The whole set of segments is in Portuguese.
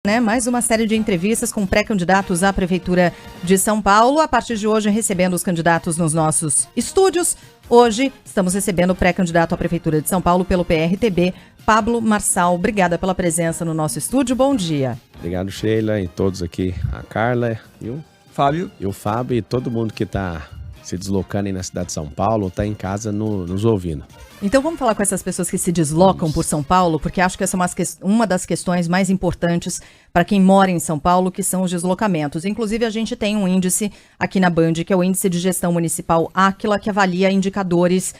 Mais uma série de entrevistas com pré-candidatos à Prefeitura de São Paulo. A partir de hoje, recebendo os candidatos nos nossos estúdios. Hoje, estamos recebendo o pré-candidato à Prefeitura de São Paulo pelo PRTB, Pablo Marçal. Obrigada pela presença no nosso estúdio. Bom dia. Obrigado, Sheila, e todos aqui. A Carla e o Fábio. E o Fábio e todo mundo que está se deslocando aí na cidade de São Paulo, está em casa nos ouvindo. Então vamos falar com essas pessoas que se deslocam por São Paulo, porque acho que essa é uma das questões mais importantes para quem mora em São Paulo, que são os deslocamentos. Inclusive, a gente tem um índice aqui na Band, que é o Índice de Gestão Municipal Áquila, que avalia indicadores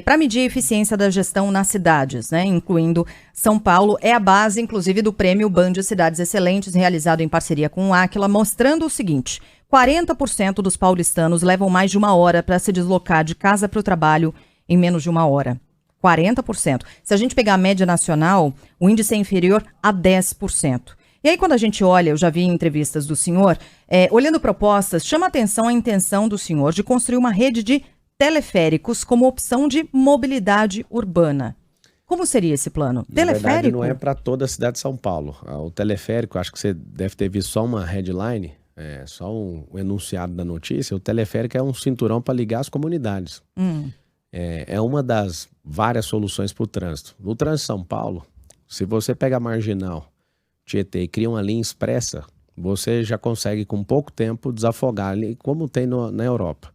para medir a eficiência da gestão nas cidades, incluindo São Paulo. É a base, inclusive, do prêmio Band Cidades Excelentes, realizado em parceria com o Áquila, mostrando o seguinte: 40% dos paulistanos levam mais de uma hora para se deslocar de casa para o trabalho em menos de uma hora. 40%. Se a gente pegar a média nacional, o índice é inferior a 10%. E aí, quando a gente olha, eu já vi em entrevistas do senhor, olhando propostas, chama a atenção a intenção do senhor de construir uma rede de teleféricos como opção de mobilidade urbana. Como seria esse plano? Na Teleférico? verdade, não é para toda a cidade de São Paulo. O teleférico, acho que você deve ter visto só uma headline, só um enunciado da notícia. O teleférico é um cinturão para ligar as comunidades. É uma das várias soluções para o trânsito. No trânsito de São Paulo, se você pega a Marginal Tietê e cria uma linha expressa, você já consegue com pouco tempo desafogar ali, como tem na Europa.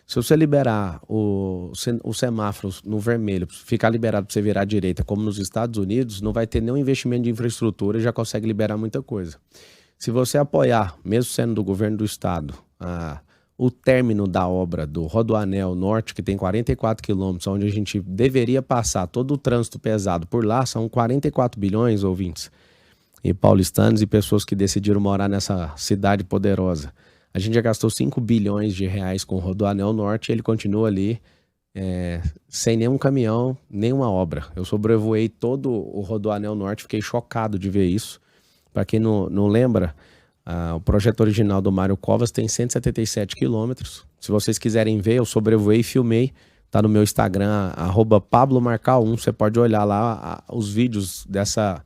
Se você liberar o semáforo no vermelho, ficar liberado para você virar à direita, como nos Estados Unidos, não vai ter nenhum investimento de infraestrutura e já consegue liberar muita coisa. Se você apoiar, mesmo sendo do governo do estado, o término da obra do Rodoanel Norte, que tem 44 quilômetros, onde a gente deveria passar todo o trânsito pesado por lá, são 44 bilhões, ouvintes, e paulistanos e pessoas que decidiram morar nessa cidade poderosa. A gente já gastou 5 bilhões de reais com o Rodoanel Norte e ele continua ali sem nenhum caminhão, nenhuma obra. Eu sobrevoei todo o Rodoanel Norte, fiquei chocado de ver isso. Para quem não lembra, o projeto original do Mário Covas tem 177 quilômetros. Se vocês quiserem ver, eu sobrevoei e filmei. Tá no meu Instagram, @PabloMarcal1. Você pode olhar lá os vídeos dessa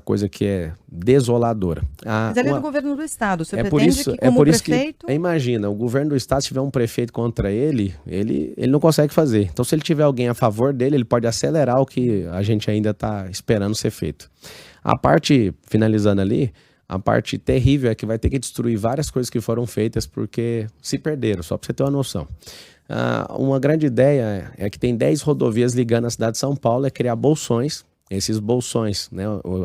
coisa que é desoladora. Mas ele é do governo do estado. Você pretende que como prefeito... Imagina, o governo do estado, se tiver um prefeito contra ele não consegue fazer. Então, se ele tiver alguém a favor dele, ele pode acelerar o que a gente ainda está esperando ser feito. A parte, finalizando ali, a parte terrível é que vai ter que destruir várias coisas que foram feitas porque se perderam, só para você ter uma noção. Uma grande ideia é que tem 10 rodovias ligando a cidade de São Paulo, é criar bolsões. Esses bolsões,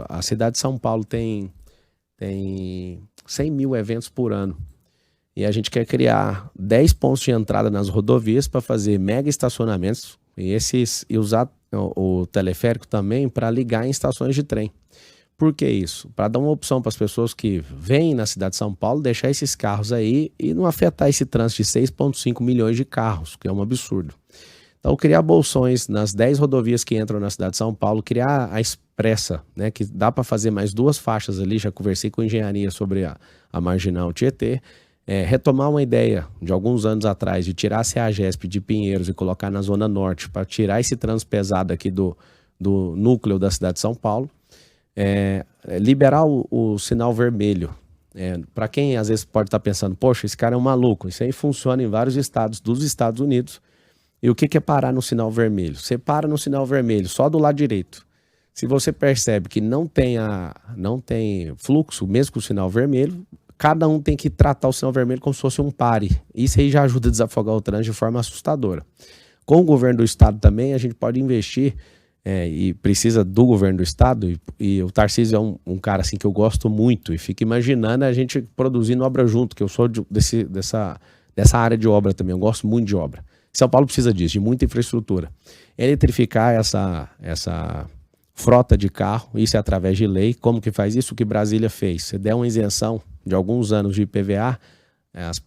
a cidade de São Paulo tem 100 mil eventos por ano. E a gente quer criar 10 pontos de entrada nas rodovias para fazer mega estacionamentos e usar o teleférico também para ligar em estações de trem. Por que isso? Para dar uma opção para as pessoas que vêm na cidade de São Paulo, deixar esses carros aí e não afetar esse trânsito de 6,5 milhões de carros, que é um absurdo. Então, criar bolsões nas 10 rodovias que entram na cidade de São Paulo, criar a expressa, que dá para fazer mais 2 faixas ali, já conversei com engenharia sobre a Marginal Tietê, retomar uma ideia de alguns anos atrás de tirar a CEAGESP de Pinheiros e colocar na Zona Norte para tirar esse trânsito pesado aqui do núcleo da cidade de São Paulo, liberar o sinal vermelho. Para quem às vezes pode estar pensando, poxa, esse cara é um maluco, isso aí funciona em vários estados dos Estados Unidos. E o que é parar no sinal vermelho? Você para no sinal vermelho só do lado direito. Se você percebe que não tem fluxo, mesmo com o sinal vermelho, cada um tem que tratar o sinal vermelho como se fosse um pare. Isso aí já ajuda a desafogar o trânsito de forma assustadora. Com o governo do estado também, a gente pode investir, e precisa do governo do estado, e o Tarcísio é um cara assim que eu gosto muito, e fico imaginando a gente produzindo obra junto, que eu sou dessa área de obra também, eu gosto muito de obra. São Paulo precisa disso, de muita infraestrutura. Eletrificar essa frota de carro, isso é através de lei. Como que faz isso? O que Brasília fez. Se der uma isenção de alguns anos de IPVA,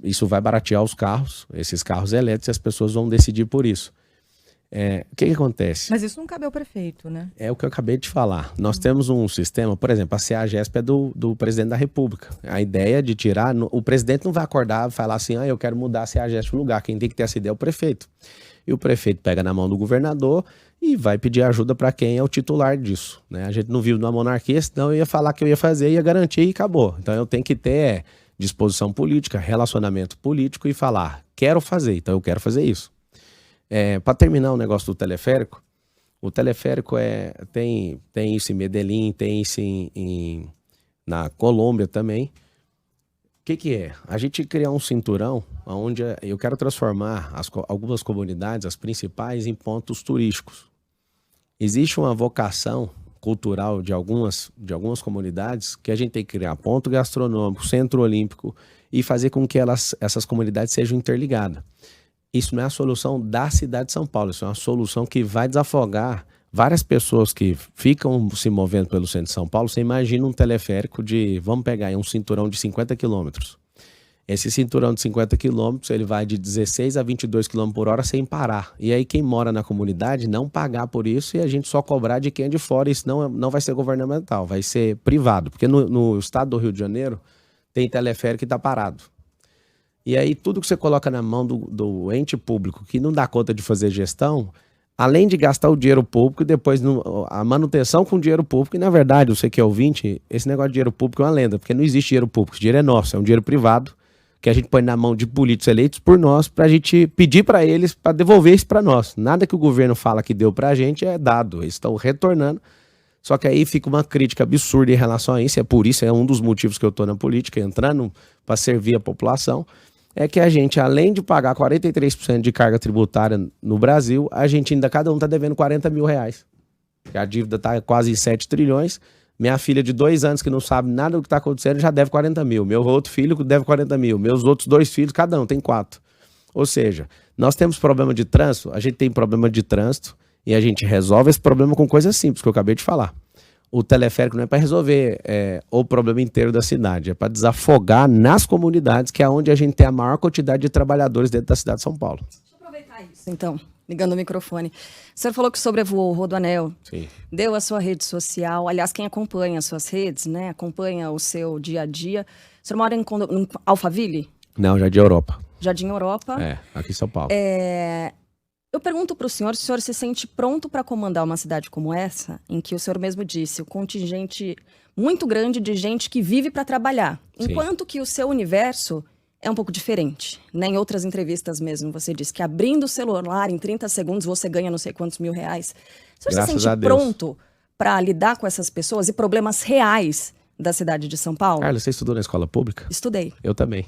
isso vai baratear os carros, esses carros elétricos, e as pessoas vão decidir por isso. O que acontece? Mas isso não cabe ao prefeito, né? É o que eu acabei de falar. Nós temos um sistema, por exemplo, a CEAGESP é do presidente da República. A ideia de tirar... O presidente não vai acordar e falar assim, eu quero mudar a CEAGESP no lugar. Quem tem que ter essa ideia é o prefeito. E o prefeito pega na mão do governador e vai pedir ajuda para quem é o titular disso, né? A gente não vive numa monarquia, senão eu ia falar que eu ia fazer, ia garantir e acabou. Então eu tenho que ter disposição política, relacionamento político e falar, quero fazer, então eu quero fazer isso. Para terminar o negócio do teleférico, o teleférico tem isso em Medellín, tem isso na Colômbia também. O que é? A gente criar um cinturão onde eu quero transformar algumas comunidades, as principais, em pontos turísticos. Existe uma vocação cultural de algumas comunidades que a gente tem que criar ponto gastronômico, centro olímpico e fazer com que essas comunidades sejam interligadas. Isso não é a solução da cidade de São Paulo, isso é uma solução que vai desafogar várias pessoas que ficam se movendo pelo centro de São Paulo. Você imagina um teleférico vamos pegar aí um cinturão de 50 quilômetros. Esse cinturão de 50 quilômetros, ele vai de 16 a 22 km por hora sem parar. E aí quem mora na comunidade não pagar por isso e a gente só cobrar de quem é de fora. Isso não vai ser governamental, vai ser privado. Porque no estado do Rio de Janeiro tem teleférico que está parado. E aí tudo que você coloca na mão do ente público que não dá conta de fazer gestão, além de gastar o dinheiro público e depois a manutenção com dinheiro público, e na verdade, você que é ouvinte, esse negócio de dinheiro público é uma lenda, porque não existe dinheiro público, esse dinheiro é nosso, é um dinheiro privado, que a gente põe na mão de políticos eleitos por nós, pra gente pedir pra eles, pra devolver isso pra nós. Nada que o governo fala que deu pra gente é dado, eles estão retornando. Só que aí fica uma crítica absurda em relação a isso, é um dos motivos que eu tô na política, entrando pra servir a população, é que a gente, além de pagar 43% de carga tributária no Brasil, a gente ainda, cada um tá devendo 40 mil reais. A dívida tá quase em 7 trilhões. Minha filha de 2 anos que não sabe nada do que tá acontecendo já deve 40 mil. Meu outro filho deve 40 mil. Meus outros 2 filhos, cada um tem 4. Ou seja, nós temos problema de trânsito, a gente tem problema de trânsito e a gente resolve esse problema com coisas simples, que eu acabei de falar. O teleférico não é para resolver o problema inteiro da cidade, é para desafogar nas comunidades, que é onde a gente tem a maior quantidade de trabalhadores dentro da cidade de São Paulo. Deixa eu aproveitar isso, então, ligando o microfone. O senhor falou que sobrevoou o Rodoanel, Sim. Deu a sua rede social, aliás, quem acompanha as suas redes, né, acompanha o seu dia a dia. O senhor mora em Alphaville? Não, Jardim Europa. Jardim Europa. Aqui em São Paulo. Eu pergunto para o senhor se o senhor se sente pronto para comandar uma cidade como essa, em que o senhor mesmo disse, o contingente muito grande de gente que vive para trabalhar, Sim. enquanto que o seu universo é um pouco diferente, né? Em outras entrevistas mesmo, você disse que abrindo o celular em 30 segundos você ganha não sei quantos mil reais. O senhor Graças se a sente Deus. pronto para lidar com essas pessoas e problemas reais da cidade de São Paulo? Carla, você estudou na escola pública? Estudei. Eu também.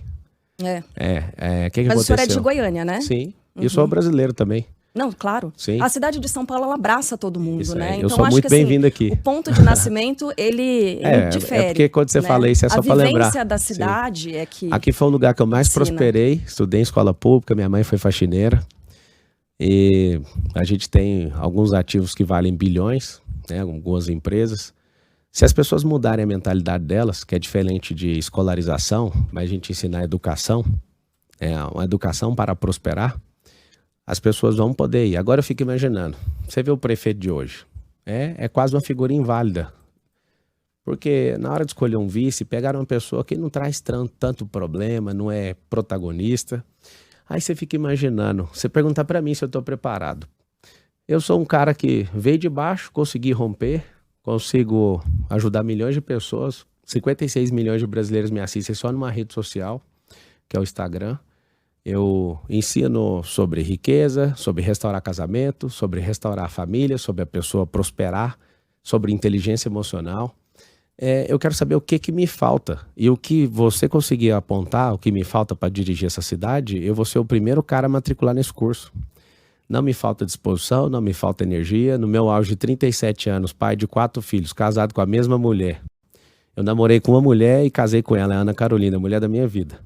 Que Mas aconteceu? O senhor é de Goiânia, né? Sim, eu sou brasileiro também. Não, claro. Sim. A cidade de São Paulo, ela abraça todo mundo, Isso né? aí. Então, Eu sou acho muito que, bem-vindo aqui. O ponto de nascimento, ele difere. É porque quando você fala isso, é só para lembrar. A vivência da cidade é que... Aqui foi o lugar que eu mais prosperei. Estudei em escola pública, minha mãe foi faxineira. E a gente tem alguns ativos que valem bilhões, né? Algumas empresas. Se as pessoas mudarem a mentalidade delas, que é diferente de escolarização, mas a gente ensinar educação, uma educação para prosperar, as pessoas vão poder ir. Agora eu fico imaginando, você vê o prefeito de hoje, é quase uma figura inválida. Porque na hora de escolher um vice, pegaram uma pessoa que não traz tanto problema, não é protagonista. Aí você fica imaginando, você pergunta pra mim se eu tô preparado. Eu sou um cara que veio de baixo, consegui romper, consigo ajudar milhões de pessoas, 56 milhões de brasileiros me assistem só numa rede social, que é o Instagram. Eu ensino sobre riqueza, sobre restaurar casamento, sobre restaurar a família, sobre a pessoa prosperar, sobre inteligência emocional. Eu quero saber o que me falta. E o que você conseguir apontar, o que me falta para dirigir essa cidade, eu vou ser o primeiro cara a matricular nesse curso. Não me falta disposição, não me falta energia. No meu auge de 37 anos, pai de 4 filhos, casado com a mesma mulher. Eu namorei com uma mulher e casei com ela, a Ana Carolina, a mulher da minha vida.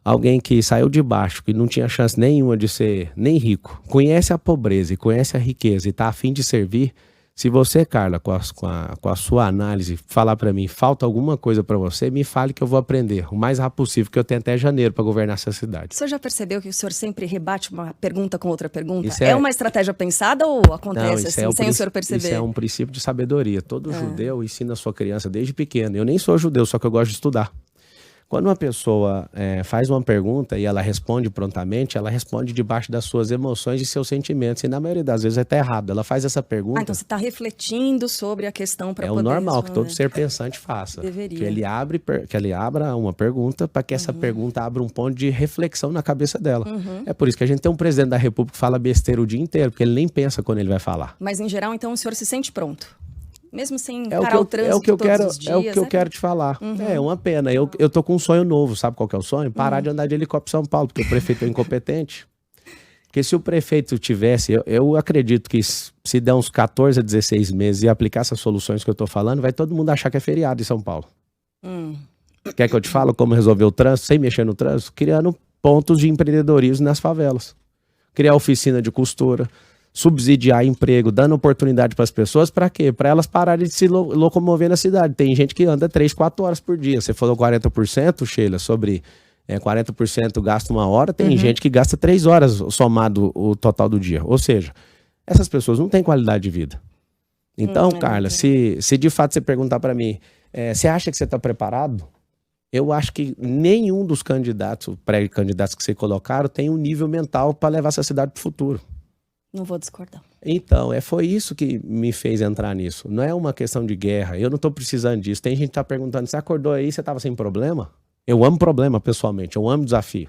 Alguém que saiu de baixo, que não tinha chance nenhuma de ser nem rico, conhece a pobreza e conhece a riqueza e está a fim de servir, Se você, Carla, com a sua análise, falar para mim, falta alguma coisa para você, me fale que eu vou aprender o mais rápido possível, que eu tenho até janeiro para governar essa cidade. O senhor já percebeu que o senhor sempre rebate uma pergunta com outra pergunta? Isso É uma estratégia pensada ou acontece Não, assim, sem o senhor perceber? Isso é um princípio de sabedoria. Todo judeu ensina a sua criança desde pequeno. Eu nem sou judeu, só que eu gosto de estudar. Quando uma pessoa faz uma pergunta e ela responde prontamente, ela responde debaixo das suas emoções e seus sentimentos. E na maioria das vezes está errado. Ela faz essa pergunta. Então você está refletindo sobre a questão para poder É o normal responder. que todo ser pensante faça. Deveria. Que ele abra uma pergunta para que essa pergunta abra um ponto de reflexão na cabeça dela. É por isso que a gente tem um presidente da República que fala besteira o dia inteiro, porque ele nem pensa quando ele vai falar. Mas em geral, então, o senhor se sente pronto? Mesmo sem É parar o trânsito quero, todos os dias? é o que eu quero te falar. É uma pena. Eu tô com um sonho novo. Sabe qual que é o sonho? Parar de andar de helicóptero em São Paulo, porque o prefeito é incompetente. Porque se o prefeito tivesse... Eu acredito que se der uns 14 a 16 meses e aplicar essas soluções que eu tô falando, vai todo mundo achar que é feriado em São Paulo. Quer que eu te fale como resolver o trânsito sem mexer no trânsito? Criando pontos de empreendedorismo nas favelas. Criar oficina de costura, subsidiar emprego, dando oportunidade para as pessoas, para quê? Para elas pararem de se locomover na cidade. Tem gente que anda 3, 4 horas por dia. Você falou 40%, Sheila, sobre 40% gasta 1 hora, tem gente que gasta 3 horas somado o total do dia. Ou seja, essas pessoas não têm qualidade de vida. Então, Carla, se de fato você perguntar para mim, você acha que você está preparado? Eu acho que nenhum dos candidatos, pré-candidatos que você colocaram, tem um nível mental para levar essa cidade para o futuro. Não vou discordar. Então, foi isso que me fez entrar nisso. Não é uma questão de guerra, eu não estou precisando disso. Tem gente que está perguntando, você acordou aí, você estava sem problema? Eu amo problema, pessoalmente, eu amo desafio.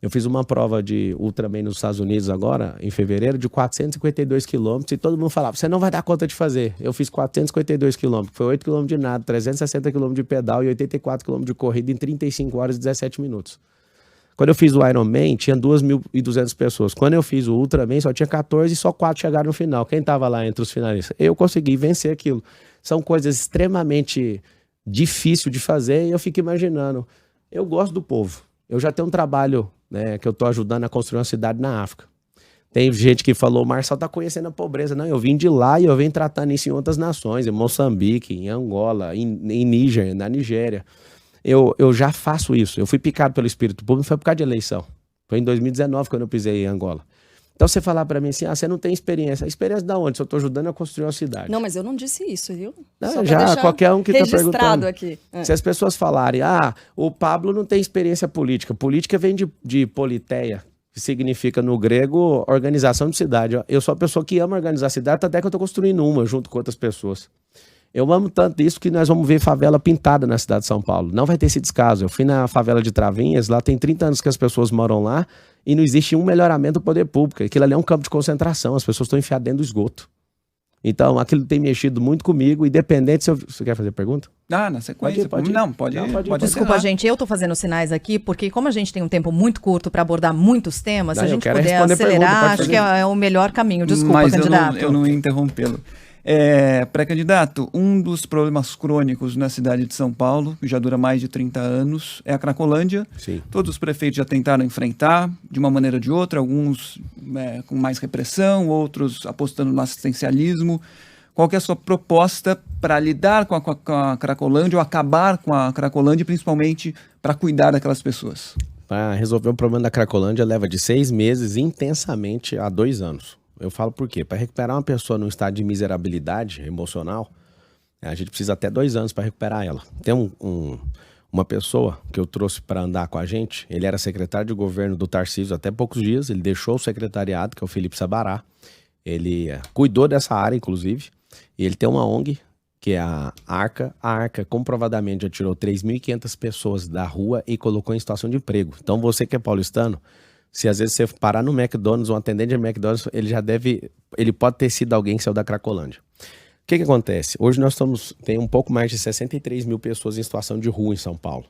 Eu fiz uma prova de Ultraman nos Estados Unidos agora, em fevereiro, de 452 quilômetros, e todo mundo falava, você não vai dar conta de fazer. Eu fiz 452 quilômetros, foi 8 quilômetros de nado, 360 quilômetros de pedal e 84 quilômetros de corrida em 35 horas e 17 minutos. Quando eu fiz o Ironman, tinha 2.200 pessoas. Quando eu fiz o Ultraman, só tinha 14 e só 4 chegaram no final. Quem estava lá entre os finalistas? Eu consegui vencer aquilo. São coisas extremamente difíceis de fazer e eu fico imaginando. Eu gosto do povo. Eu já tenho um trabalho, né, que eu estou ajudando a construir uma cidade na África. Tem gente que falou, o Marçal está conhecendo a pobreza. Não, eu vim de lá e eu venho tratando isso em outras nações, em Moçambique, em Angola, em Níger, na Nigéria. Eu já faço isso. Eu fui picado pelo espírito público, foi por causa de eleição. Foi em 2019 quando eu pisei em Angola. Então você falar pra mim assim, você não tem experiência. A experiência da onde? Se eu tô ajudando a construir uma cidade. Não, mas eu não disse isso, viu? Não, já qualquer um que tá perguntando. Aqui. Se as pessoas falarem, o Pablo não tem experiência política. Política vem de politeia, que significa no grego organização de cidade. Eu sou a pessoa que ama organizar a cidade, até que eu tô construindo uma junto com outras pessoas. Eu amo tanto isso que nós vamos ver favela pintada na cidade de São Paulo. Não vai ter esse descaso. Eu fui na favela de Travinhas, lá tem 30 anos que as pessoas moram lá e não existe um melhoramento do poder público. Aquilo ali é um campo de concentração, as pessoas estão enfiadas dentro do esgoto. Então, aquilo tem mexido muito comigo, independente se eu... Você quer fazer pergunta? Na sequência. Pode ir. Não, pode ir. Desculpa, gente, eu tô fazendo sinais aqui, porque como a gente tem um tempo muito curto para abordar muitos temas, se a gente puder acelerar, acho que é o melhor caminho. Desculpa, mas candidato. Eu não ia interrompê-lo. Pré-candidato, um dos problemas crônicos na cidade de São Paulo, que já dura mais de 30 anos, é a Cracolândia. Sim. Todos os prefeitos já tentaram enfrentar, de uma maneira ou de outra, alguns com mais repressão, outros apostando no assistencialismo. Qual que é a sua proposta para lidar com a Cracolândia ou acabar com a Cracolândia, principalmente para cuidar daquelas pessoas? Para resolver o problema da Cracolândia leva de 6 meses intensamente a 2 anos. Eu falo por quê? Para recuperar uma pessoa num estado de miserabilidade emocional, a gente precisa até 2 anos para recuperar ela. Tem uma pessoa que eu trouxe para andar com a gente, ele era secretário de governo do Tarcísio até poucos dias, ele deixou o secretariado, que é o Felipe Sabará, ele cuidou dessa área, inclusive, e ele tem uma ONG, que é a Arca. A Arca comprovadamente já tirou 3.500 pessoas da rua e colocou em situação de emprego. Então você que é paulistano, se às vezes você parar no McDonald's, um atendente de McDonald's, ele pode ter sido alguém que saiu da Cracolândia. O que acontece? Hoje nós tem um pouco mais de 63 mil pessoas em situação de rua em São Paulo.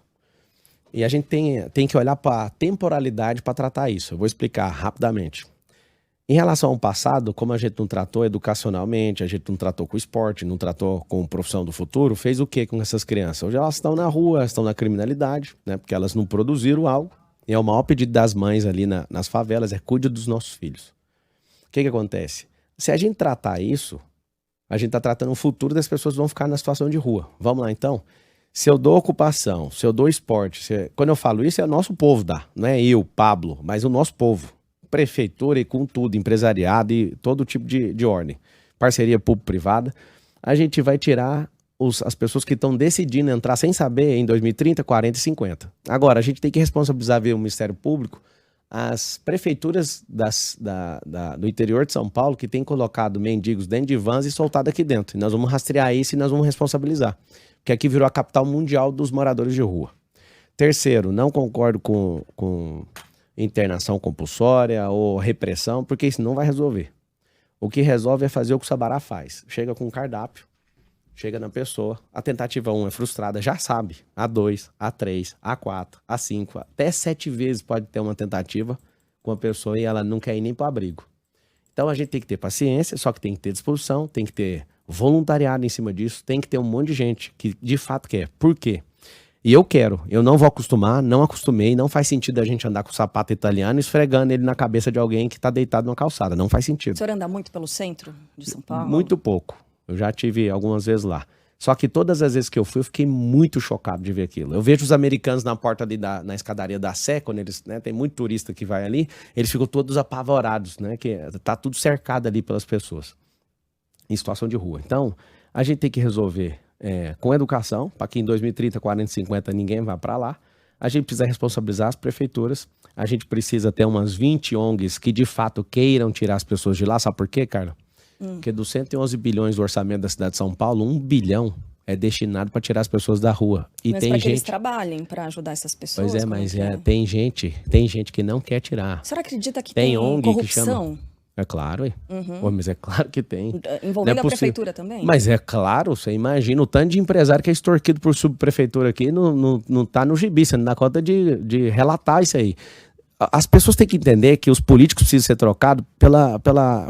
E a gente tem que olhar para a temporalidade para tratar isso. Eu vou explicar rapidamente. Em relação ao passado, como a gente não tratou educacionalmente, a gente não tratou com o esporte, não tratou com profissão do futuro, fez o que com essas crianças? Hoje elas estão na rua, estão na criminalidade, né? Porque elas não produziram algo. E é o maior pedido das mães ali nas favelas, cuide dos nossos filhos. O que acontece? Se a gente tratar isso, A gente está tratando o futuro das pessoas que vão ficar na situação de rua. Vamos lá, então? Se eu dou ocupação, se eu dou esporte, quando eu falo isso, é o nosso povo dá. Não é eu, Pablo, mas o nosso povo. Prefeitura e com tudo, empresariado e todo tipo de ordem. Parceria público-privada. A gente vai tirar as pessoas que estão decidindo entrar sem saber em 2030, 40 e 50. Agora, a gente tem que responsabilizar via o Ministério Público as prefeituras do interior de São Paulo que têm colocado mendigos dentro de vans e soltado aqui dentro. E nós vamos rastrear isso e nós vamos responsabilizar. Porque aqui virou a capital mundial dos moradores de rua. Terceiro, não concordo com internação compulsória ou repressão, porque isso não vai resolver. O que resolve é fazer o que o Sabará faz. Chega com um cardápio, chega na pessoa, a tentativa 1 é frustrada, já sabe. A2, A3, A4, A5, até 7 vezes pode ter uma tentativa com a pessoa e ela não quer ir nem para o abrigo. Então a gente tem que ter paciência, só que tem que ter disposição, tem que ter voluntariado em cima disso, tem que ter um monte de gente que de fato quer. Por quê? E eu não vou acostumar, não acostumei, não faz sentido a gente andar com o sapato italiano esfregando ele na cabeça de alguém que está deitado numa calçada, não faz sentido. O senhor anda muito pelo centro de São Paulo? Muito pouco. Eu já tive algumas vezes lá. Só que todas as vezes que eu fui, eu fiquei muito chocado de ver aquilo. Eu vejo os americanos na porta ali na escadaria da Sé, quando eles, né, tem muito turista que vai ali, eles ficam todos apavorados, né, que tá tudo cercado ali pelas pessoas, em situação de rua. Então, a gente tem que resolver com educação, para que em 2030, 40, 50 ninguém vá para lá. A gente precisa responsabilizar as prefeituras. A gente precisa ter umas 20 ONGs que de fato queiram tirar as pessoas de lá. Sabe por quê, Carla? Porque dos 111 bilhões do orçamento da cidade de São Paulo, 1 bilhão é destinado para tirar as pessoas da rua. E mas tem para gente que eles trabalhem para ajudar essas pessoas? Pois é, mas tem gente que não quer tirar. A senhora acredita que tem ONG corrupção? Que chama... É claro, Pô, mas é claro que tem. Envolvendo a prefeitura também? Mas é claro, você imagina o tanto de empresário que é extorquido por subprefeitura aqui, não tá no gibi, você não dá conta de relatar isso aí. As pessoas têm que entender que os políticos precisam ser trocados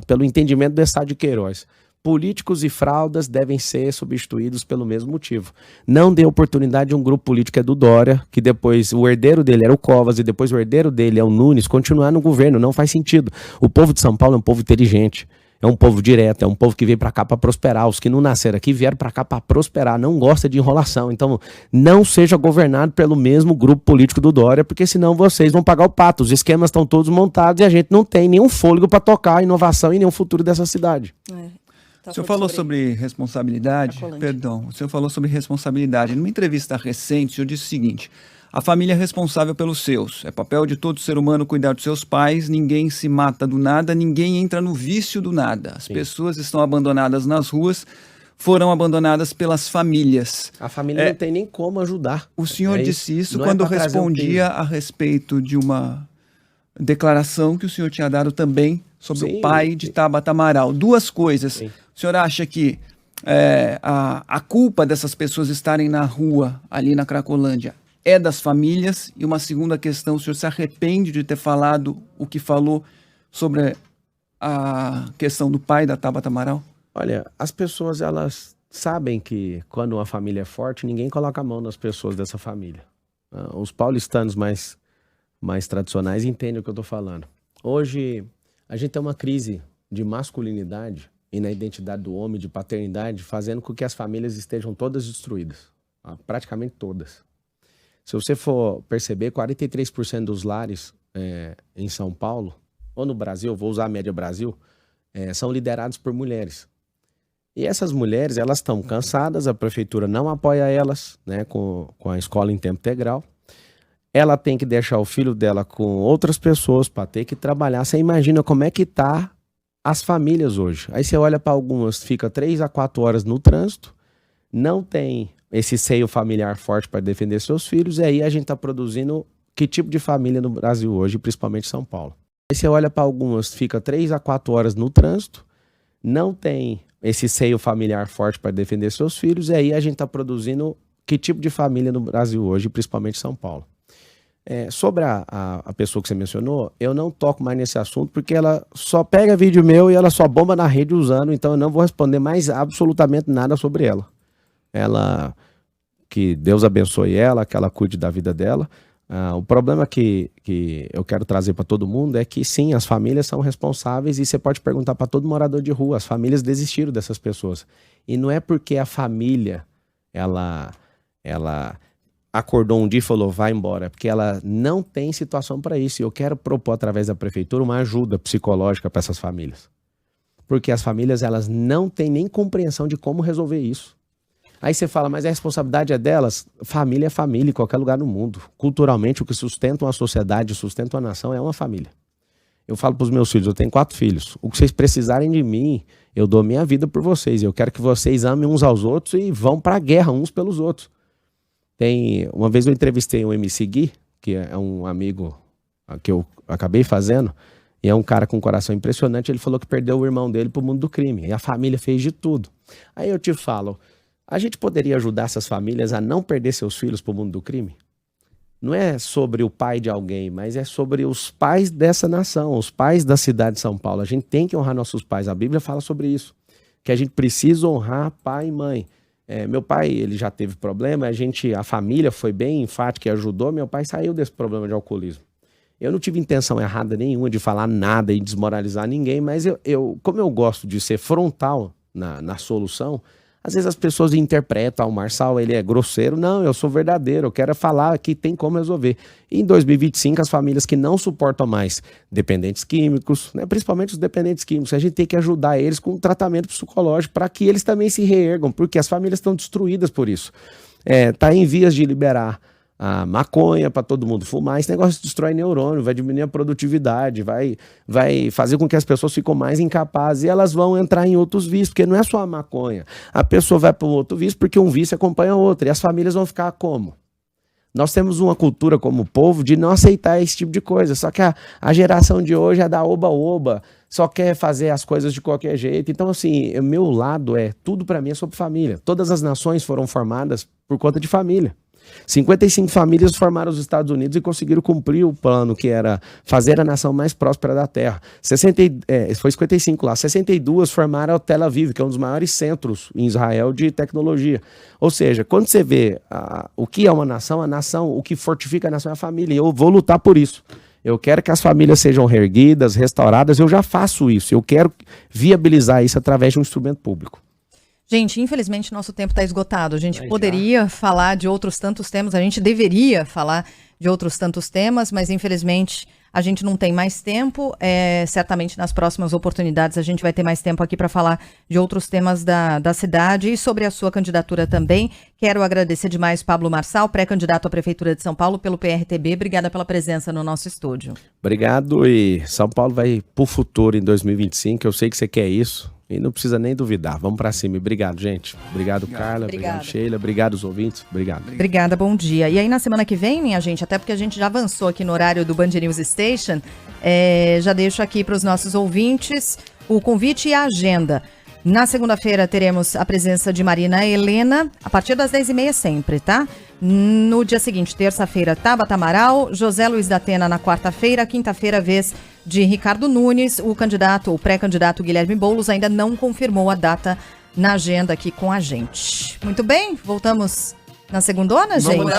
pelo entendimento do Estado de Queiroz. Políticos e fraudas devem ser substituídos pelo mesmo motivo. Não dê oportunidade de um grupo político que é do Dória, que depois o herdeiro dele era o Covas e depois o herdeiro dele é o Nunes, continuar no governo. Não faz sentido. O povo de São Paulo é um povo inteligente, é um povo direto, é um povo que veio para cá para prosperar. Os que não nasceram aqui vieram para cá para prosperar, não gosta de enrolação. Então, não seja governado pelo mesmo grupo político do Dória, porque senão vocês vão pagar o pato. Os esquemas estão todos montados e a gente não tem nenhum fôlego para tocar a inovação e nenhum futuro dessa cidade. O senhor falou sobre responsabilidade, perdão, o senhor falou sobre responsabilidade. Numa entrevista recente, o senhor disse o seguinte: a família é responsável pelos seus. É papel de todo ser humano cuidar dos seus pais, ninguém se mata do nada, ninguém entra no vício do nada. As pessoas estão abandonadas nas ruas, foram abandonadas pelas famílias. A família não tem nem como ajudar. O senhor disse isso quando respondia a respeito de uma declaração que o senhor tinha dado também sobre o pai de Tabata Amaral. Duas coisas. Sim. O senhor acha que a culpa dessas pessoas estarem na rua, ali na Cracolândia, é das famílias? E uma segunda questão, o senhor se arrepende de ter falado o que falou sobre a questão do pai da Tabata Amaral? Olha, as pessoas, elas sabem que quando uma família é forte, ninguém coloca a mão nas pessoas dessa família. Os paulistanos mais tradicionais entendem o que eu estou falando. Hoje, a gente tem uma crise de masculinidade e na identidade do homem, de paternidade, fazendo com que as famílias estejam todas destruídas. Praticamente todas. Se você for perceber, 43% dos lares em São Paulo, ou no Brasil, vou usar a média Brasil, são liderados por mulheres. E essas mulheres, elas estão cansadas, a prefeitura não apoia elas, né, com a escola em tempo integral. Ela tem que deixar o filho dela com outras pessoas para ter que trabalhar. Você imagina como é que tá as famílias hoje. Aí você olha para algumas, fica 3 a 4 horas no trânsito, não tem esse seio familiar forte para defender seus filhos, e aí a gente está produzindo que tipo de família no Brasil hoje, principalmente São Paulo. Aí você olha para algumas, fica 3 a 4 horas no trânsito, não tem esse seio familiar forte para defender seus filhos, e aí a gente está produzindo que tipo de família no Brasil hoje, principalmente São Paulo. Sobre a pessoa que você mencionou, eu não toco mais nesse assunto porque ela só pega vídeo meu e ela só bomba na rede usando, então eu não vou responder mais absolutamente nada sobre ela. Ela, que Deus abençoe ela, que ela cuide da vida dela. O problema que eu quero trazer para todo mundo é que sim, as famílias são responsáveis e você pode perguntar para todo morador de rua, as famílias desistiram dessas pessoas. E não é porque a família, ela acordou um dia e falou, vai embora, porque ela não tem situação para isso. E eu quero propor através da prefeitura uma ajuda psicológica para essas famílias. Porque as famílias, elas não têm nem compreensão de como resolver isso. Aí você fala, mas a responsabilidade é delas? Família é família em qualquer lugar do mundo. Culturalmente, o que sustenta uma sociedade, sustenta uma nação é uma família. Eu falo para os meus filhos, eu tenho 4 filhos. O que vocês precisarem de mim, eu dou minha vida por vocês. Eu quero que vocês amem uns aos outros e vão para a guerra uns pelos outros. Uma vez eu entrevistei um MC Gui, que é um amigo que eu acabei fazendo, e é um cara com um coração impressionante. Ele falou que perdeu o irmão dele para o mundo do crime. E a família fez de tudo. Aí eu te falo, a gente poderia ajudar essas famílias a não perder seus filhos para o mundo do crime? Não é sobre o pai de alguém, mas é sobre os pais dessa nação, os pais da cidade de São Paulo. A gente tem que honrar nossos pais. A Bíblia fala sobre isso, que a gente precisa honrar pai e mãe. Meu pai, ele já teve problema, a família foi bem enfática e ajudou. Meu pai saiu desse problema de alcoolismo. Eu não tive intenção errada nenhuma de falar nada e desmoralizar ninguém, mas como eu gosto de ser frontal na solução, às vezes as pessoas interpretam, o Marçal, ele é grosseiro. Não, eu sou verdadeiro, eu quero falar que tem como resolver. E em 2025, as famílias que não suportam mais dependentes químicos, né, principalmente os dependentes químicos, a gente tem que ajudar eles com um tratamento psicológico para que eles também se reergam, porque as famílias estão destruídas por isso. Tá em vias de liberar a maconha para todo mundo fumar. Esse negócio destrói neurônio, vai diminuir a produtividade, vai fazer com que as pessoas fiquem mais incapazes e elas vão entrar em outros vícios, porque não é só a maconha. A pessoa vai para um outro vício porque um vício acompanha o outro. E as famílias vão ficar como? Nós temos uma cultura como povo de não aceitar esse tipo de coisa. Só que a geração de hoje é da oba-oba, só quer fazer as coisas de qualquer jeito. Então, assim, o meu lado tudo para mim é sobre família. Todas as nações foram formadas por conta de família. 55 famílias formaram os Estados Unidos e conseguiram cumprir o plano que era fazer a nação mais próspera da Terra. Foi 55 lá. 62 formaram Tel Aviv, que é um dos maiores centros em Israel de tecnologia. Ou seja, quando você vê o que é uma nação, o que fortifica a nação é a família. E eu vou lutar por isso. Eu quero que as famílias sejam reerguidas, restauradas. Eu já faço isso. Eu quero viabilizar isso através de um instrumento público. Gente, infelizmente nosso tempo está esgotado. A gente poderia falar de outros tantos temas, a gente deveria falar de outros tantos temas, mas infelizmente a gente não tem mais tempo. Certamente nas próximas oportunidades a gente vai ter mais tempo aqui para falar de outros temas da cidade e sobre a sua candidatura também. Quero agradecer demais Pablo Marçal, pré-candidato à Prefeitura de São Paulo pelo PRTB. Obrigada pela presença no nosso estúdio. Obrigado, e São Paulo vai pro futuro em 2025. Eu sei que você quer isso. E não precisa nem duvidar. Vamos para cima. Obrigado, gente. Obrigado, Carla. Obrigado, Sheila. Obrigado, os ouvintes. Obrigado. Obrigada, bom dia. E aí, na semana que vem, minha gente, até porque a gente já avançou aqui no horário do Band News Station, já deixo aqui para os nossos ouvintes o convite e a agenda. Na segunda-feira teremos a presença de Marina Helena, a partir das 10h30 sempre, tá? No dia seguinte, terça-feira, Tabata Amaral, José Luiz da Atena na quarta-feira, quinta-feira, vez de Ricardo Nunes. O pré-candidato Guilherme Boulos ainda não confirmou a data na agenda aqui com a gente. Muito bem, voltamos na segundona, gente?